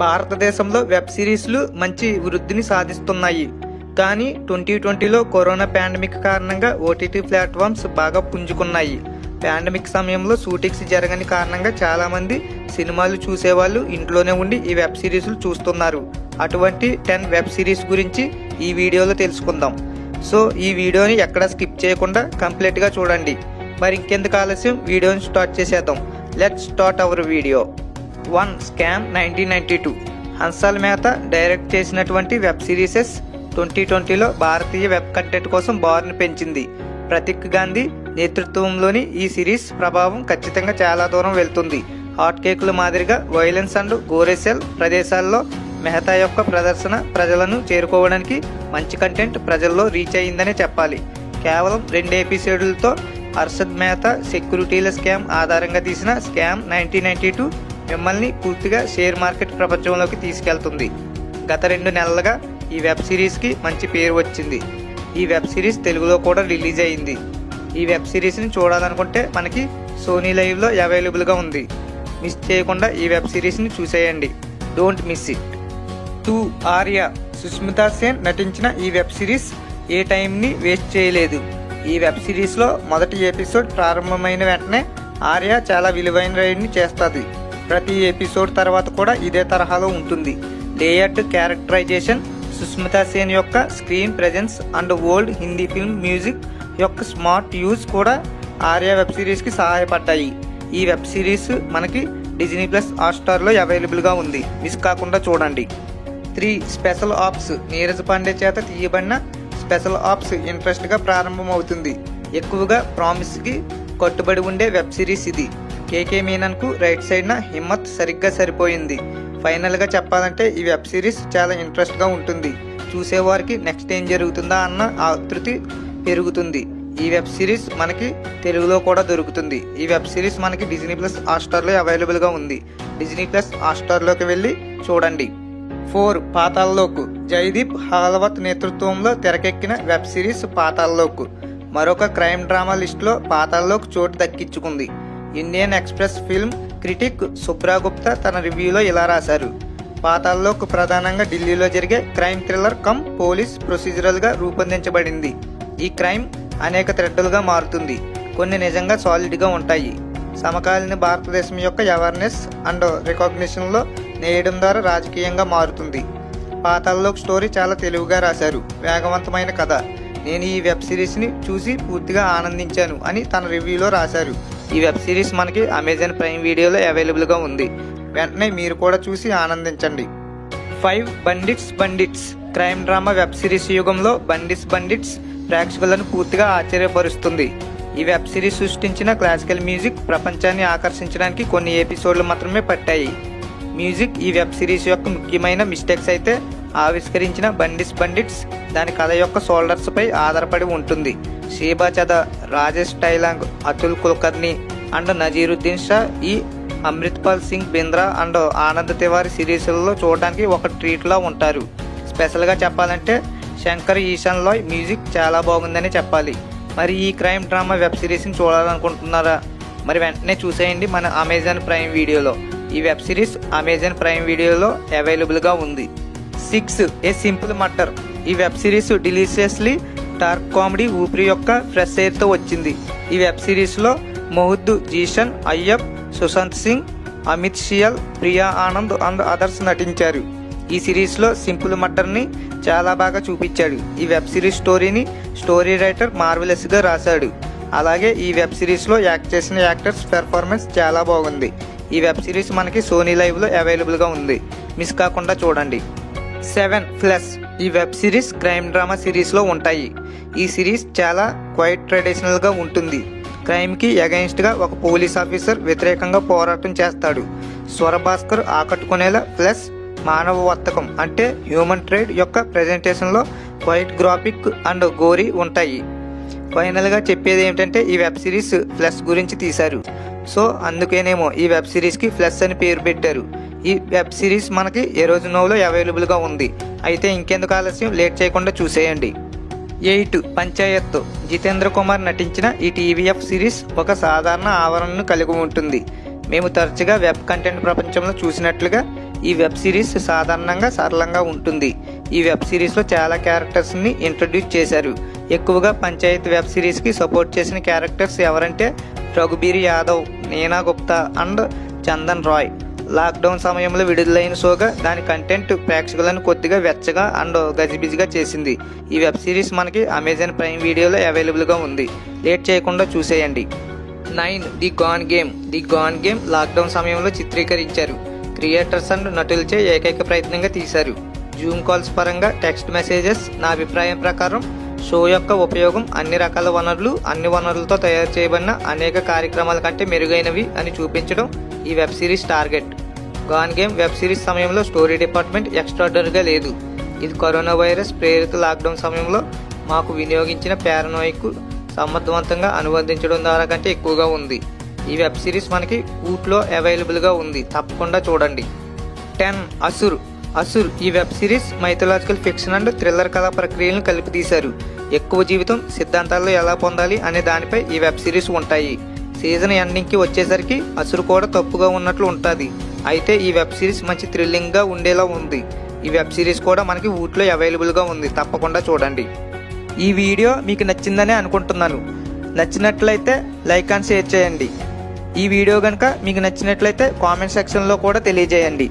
భారతదేశంలో వెబ్ సిరీస్లు మంచి వృద్ధిని సాధిస్తున్నాయి. కానీ 2020లో కరోనా పాండమిక్ కారణంగా ఓటీటీ ప్లాట్ఫామ్స్ బాగా పుంజుకున్నాయి. పాండమిక్ సమయంలో షూటింగ్స్ జరగని కారణంగా చాలామంది సినిమాలు చూసేవాళ్ళు ఇంట్లోనే ఉండి ఈ వెబ్ సిరీస్లు చూస్తున్నారు. అటువంటి 10 వెబ్ సిరీస్ గురించి ఈ వీడియోలో తెలుసుకుందాం. సో ఈ వీడియోని ఎక్కడ స్కిప్ చేయకుండా కంప్లీట్గా చూడండి. మరి ఇంకెందుకు ఆలస్యం, వీడియోని స్టార్ట్ చేసేద్దాం. Let's start our video. 1. Scam 1992. Hansal Mehta direct చేసినటువంటి వెబ్ సిరీసెస్ 2020లో భారతీయ వెబ్ కంటెంట్ కోసం బార్ని పెంచింది. ప్రతీక్ గాంధీ నేతృత్వంలోని ఈ సిరీస్ ప్రభావం ఖచ్చితంగా చాలా దూరం వెళ్తుంది. హాట్ కేకుల మాదిరిగా వైలెన్స్ అండ్ గోరెసెల్ ప్రదేశాల్లో మెహతా యొక్క ప్రదర్శన ప్రజలను చేరుకోవడానికి మంచి కంటెంట్ ప్రజల్లో రీచ్ అయ్యిందనే చెప్పాలి. కేవలం 2 ఎపిసోడ్లతో హర్షద్ మెహతా సెక్యూరిటీల స్కామ్ ఆధారంగా తీసిన స్కామ్ 1992 మిమ్మల్ని పూర్తిగా షేర్ మార్కెట్ ప్రపంచంలోకి తీసుకెళ్తుంది. గత 2 నెలలుగా ఈ వెబ్ సిరీస్కి మంచి పేరు వచ్చింది. ఈ వెబ్ సిరీస్ తెలుగులో కూడా రిలీజ్ అయింది. ఈ వెబ్ సిరీస్ని చూడాలనుకుంటే మనకి సోనీ లైవ్లో అవైలబుల్గా ఉంది. మిస్ చేయకుండా ఈ వెబ్ సిరీస్ని చూసేయండి. Don't miss it. 2. Arya. Sushmita Sen నటించిన ఈ వెబ్ సిరీస్ ఏ టైంని వేస్ట్ చేయలేదు. ఈ వెబ్ సిరీస్లో మొదటి ఎపిసోడ్ ప్రారంభమైన వెంటనే ఆర్య చాలా విలువైన రైడ్ని చేస్తుంది. ప్రతి ఎపిసోడ్ తర్వాత కూడా ఇదే తరహాలో ఉంటుంది. లేయర్డ్ క్యారెక్టరైజేషన్, సుష్మితా సేన్ యొక్క screen presence and old Hindi film music యొక్క స్మార్ట్ యూజ్ కూడా ఆర్య వెబ్ సిరీస్కి సహాయపడ్డాయి. ఈ వెబ్ సిరీస్ మనకి డిజ్నీ ప్లస్ హాట్స్టార్లో అవైలబుల్గా ఉంది. మిస్ కాకుండా చూడండి. 3. Special apps. నీరజ్ పాండే చేత తీయబడిన స్పెషల్ ఆప్స్ ఇంట్రెస్ట్గా ప్రారంభమవుతుంది. ఎక్కువగా ప్రామిస్కి కట్టుబడి ఉండే వెబ్ సిరీస్ ఇది. కేకే మీనన్కు రైట్ సైడ్న హిమ్మత్ సరిగ్గా సరిపోయింది. ఫైనల్గా చెప్పాలంటే ఈ వెబ్ సిరీస్ చాలా ఇంట్రెస్ట్గా ఉంటుంది. చూసేవారికి నెక్స్ట్ ఏం జరుగుతుందా అన్న ఆతృతి పెరుగుతుంది. ఈ వెబ్ సిరీస్ మనకి తెలుగులో కూడా దొరుకుతుంది. ఈ వెబ్ సిరీస్ మనకి డిజ్నీ ప్లస్ హాట్స్టార్లో అవైలబుల్గా ఉంది. డిజ్నీ ప్లస్ హాట్స్టార్లోకి వెళ్ళి చూడండి. 4. పాతాళలోక్. జయదీప్ హాలవత్ నేతృత్వంలో తెరకెక్కిన వెబ్ సిరీస్ పాతాళలోక్ మరొక క్రైమ్ డ్రామా లిస్టులో పాతాళలోక్ చోటు దక్కించుకుంది. Indian express film critic Subra Gupta తన రివ్యూలో ఇలా రాశారు: పాతాళలోక్ ప్రధానంగా ఢిల్లీలో జరిగే క్రైమ్ థ్రిల్లర్ కమ్ పోలీస్ ప్రొసీజరల్గా రూపొందించబడింది. ఈ క్రైమ్ అనేక థ్రెడ్లుగా మారుతుంది. కొన్ని నిజంగా సాలిడ్గా ఉంటాయి. సమకాలీన భారతదేశం యొక్క అవేర్నెస్ అండ్ రికాగ్నిషన్లో నేయడం ద్వారా రాజకీయంగా మారుతుంది. పాతాళలోక్ స్టోరీ చాలా తెలివిగా రాశారు. వేగవంతమైన కథ. నేను ఈ వెబ్ సిరీస్ని చూసి పూర్తిగా ఆనందించాను అని తన రివ్యూలో రాశారు. ఈ వెబ్ సిరీస్ మనకి అమెజాన్ ప్రైమ్ వీడియోలో అవైలబుల్గా ఉంది. వెంటనే మీరు కూడా చూసి ఆనందించండి. 5. బండిట్స్. క్రైమ్ డ్రామా వెబ్ సిరీస్ యుగంలో బండిట్స్ ప్రేక్షకులను పూర్తిగా ఆశ్చర్యపరుస్తుంది. ఈ వెబ్ సిరీస్ సృష్టించిన క్లాసికల్ మ్యూజిక్ ప్రపంచాన్ని ఆకర్షించడానికి కొన్ని ఎపిసోడ్లు మాత్రమే పట్టాయి. మ్యూజిక్ ఈ వెబ్ సిరీస్ యొక్క ముఖ్యమైన మిస్టేక్స్ అయితే, ఆవిష్కరించిన బండిట్స్ దాని కథ యొక్క షోల్డర్స్పై ఆధారపడి ఉంటుంది. షీబా చదా, రాజేష్ టైలాంగ్, అతుల్ కుల్కర్ని అండ్ నజీరుద్దీన్ షా ఈ అమృత్పాల్ సింగ్ బింద్రా అండ్ ఆనంద్ తివారీ సిరీస్లలో చూడడానికి ఒక ట్రీట్లా ఉంటారు. స్పెషల్గా చెప్పాలంటే శంకర్ ఈశాన్ లాయ్ మ్యూజిక్ చాలా బాగుందని చెప్పాలి. మరి ఈ క్రైమ్ డ్రామా వెబ్ సిరీస్ని చూడాలనుకుంటున్నారా? మరి వెంటనే చూసేయండి మన అమెజాన్ ప్రైమ్ వీడియోలో. ఈ వెబ్ సిరీస్ అమెజాన్ ప్రైమ్ వీడియోలో అవైలబుల్గా ఉంది. 6. ఏ సింపుల్ మర్డర్. ఈ వెబ్ సిరీస్ డిలీషియస్లీ డార్క్ కామెడీ ఊపిరి యొక్క ఫ్రెష్ ఎయిర్తో వచ్చింది. ఈ వెబ్ సిరీస్లో మొహుద్ జీషన్, అయ్యబ్, సుశాంత్ సింగ్, అమిత్ షియల్, ప్రియా ఆనంద్ అండ్ అదర్స్ నటించారు. ఈ సిరీస్లో సింపుల్ మర్డర్ని చాలా బాగా చూపించాడు. ఈ వెబ్ సిరీస్ స్టోరీ రైటర్ మార్వెలస్గా రాశాడు. అలాగే ఈ వెబ్ సిరీస్లో యాక్ట్ చేసిన యాక్టర్స్ పెర్ఫార్మెన్స్ చాలా బాగుంది. ఈ వెబ్ సిరీస్ మనకి సోనీ లైవ్లో అవైలబుల్గా ఉంది. మిస్ కాకుండా చూడండి. 7. ఫ్లష్. ఈ వెబ్ సిరీస్ క్రైమ్ డ్రామా సిరీస్లో ఉంటాయి. ఈ సిరీస్ చాలా క్వైట్ ట్రెడిషనల్గా ఉంటుంది. క్రైమ్కి అగైన్స్ట్గా ఒక పోలీస్ ఆఫీసర్ వ్యతిరేకంగా పోరాటం చేస్తాడు. స్వరభాస్కర్ ఆకట్టుకునేలా ఫ్లష్ మానవ వర్తకం అంటే హ్యూమన్ ట్రేడ్ యొక్క ప్రెజెంటేషన్లో క్వైట్ గ్రాఫిక్ అండ్ గోరీ ఉంటాయి. ఫైనల్గా చెప్పేది ఏమిటంటే ఈ వెబ్ సిరీస్ ఫ్లష్ గురించి తీశారు. సో అందుకేనేమో ఈ వెబ్ సిరీస్కి ఫ్లష్ అని పేరు పెట్టారు. ఈ వెబ్ సిరీస్ మనకి ఎరోజ్ నోవ్లో అవైలబుల్గా ఉంది. అయితే ఇంకెందుకు ఆలస్యం, లేట్ చేయకుండా చూసేయండి. 8. పంచాయత్. జితేంద్ర కుమార్ నటించిన ఈ టీవీఎఫ్ సిరీస్ ఒక సాధారణ ఆవరణను కలిగి ఉంటుంది. మేము తరచుగా వెబ్ కంటెంట్ ప్రపంచంలో చూసినట్లుగా ఈ వెబ్ సిరీస్ సాధారణంగా సరళంగా ఉంటుంది. ఈ వెబ్ సిరీస్లో చాలా క్యారెక్టర్స్ని ఇంట్రడ్యూస్ చేశారు. ఎక్కువగా పంచాయతీ వెబ్ సిరీస్కి సపోర్ట్ చేసిన క్యారెక్టర్స్ ఎవరంటే రఘుబీర్ యాదవ్, నీనా గుప్తా అండ్ చందన్ రాయ్. లాక్డౌన్ సమయంలో విడుదలైన షోగా దాని కంటెంట్ ప్రేక్షకులను కొద్దిగా వెచ్చగా అండ్ గజిబిజిగా చేసింది. ఈ వెబ్ సిరీస్ మనకి అమెజాన్ ప్రైమ్ వీడియోలో అవైలబుల్గా ఉంది. లేట్ చేయకుండా చూసేయండి. 9 the gone game. The gone game lockdown సమయంలో చిత్రీకరించారు. క్రియేటర్స్ అండ్ నటులచే ఏకైక ప్రయత్నంగా తీశారు. జూమ్ కాల్స్ పరంగా టెక్స్ట్ మెసేజెస్. నా అభిప్రాయం ప్రకారం షో యొక్క ఉపయోగం అన్ని రకాల వనరులు, అన్ని వనరులతో తయారు చేయబడిన అనేక కార్యక్రమాల కంటే మెరుగైనవి అని చూపించడం ఈ web series target. Gone game web series సమయంలో స్టోరీ డిపార్ట్మెంట్ ఎక్స్ట్రాడనరీగా లేదు. ఇది కరోనా వైరస్ ప్రేరిత లాక్డౌన్ సమయంలో మాకు వినియోగించిన పారనోయిక్ సమర్థవంతంగా అనుబంధించడం ద్వారా కంటే ఎక్కువగా ఉంది. ఈ వెబ్ సిరీస్ మనకి ఊట్లో అవైలబుల్గా ఉంది. తప్పకుండా చూడండి. 10 అసుర్. అసుర్ ఈ web series mythological fiction and thriller కళా ప్రక్రియలను కలిపి తీశారు. ఎక్కువ జీవితం సిద్ధాంతాల్లో ఎలా పొందాలి అనే దానిపై ఈ వెబ్ సిరీస్ ఉంటాయి. సీజన్ ఎండింగ్కి వచ్చేసరికి అసురు కూడా తప్పుగా ఉన్నట్లు ఉంటుంది. అయితే ఈ వెబ్ సిరీస్ మంచి థ్రిల్లింగ్గా ఉండేలా ఉంది. ఈ వెబ్ సిరీస్ కూడా మనకి ఊట్లో అవైలబుల్గా ఉంది. తప్పకుండా చూడండి. ఈ వీడియో మీకు నచ్చిందనే అనుకుంటున్నాను. నచ్చినట్లయితే లైక్ అండ్ షేర్ చేయండి. ఈ వీడియో కనుక మీకు నచ్చినట్లయితే కామెంట్ సెక్షన్లో కూడా తెలియజేయండి.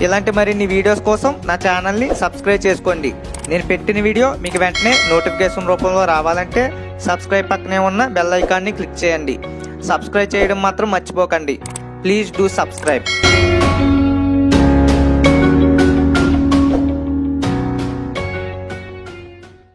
ఇలాంటి మరిన్ని వీడియోస్ కోసం నా ఛానల్ని సబ్స్క్రైబ్ చేసుకోండి. నేను పెట్టిన వీడియో మీకు వెంటనే నోటిఫికేషన్ రూపంలో రావాలంటే సబ్స్క్రైబ్ పక్కనే ఉన్న బెల్ ఐకాన్ని క్లిక్ చేయండి. సబ్స్క్రైబ్ చేయడం మాత్రం మర్చిపోకండి. Please do subscribe.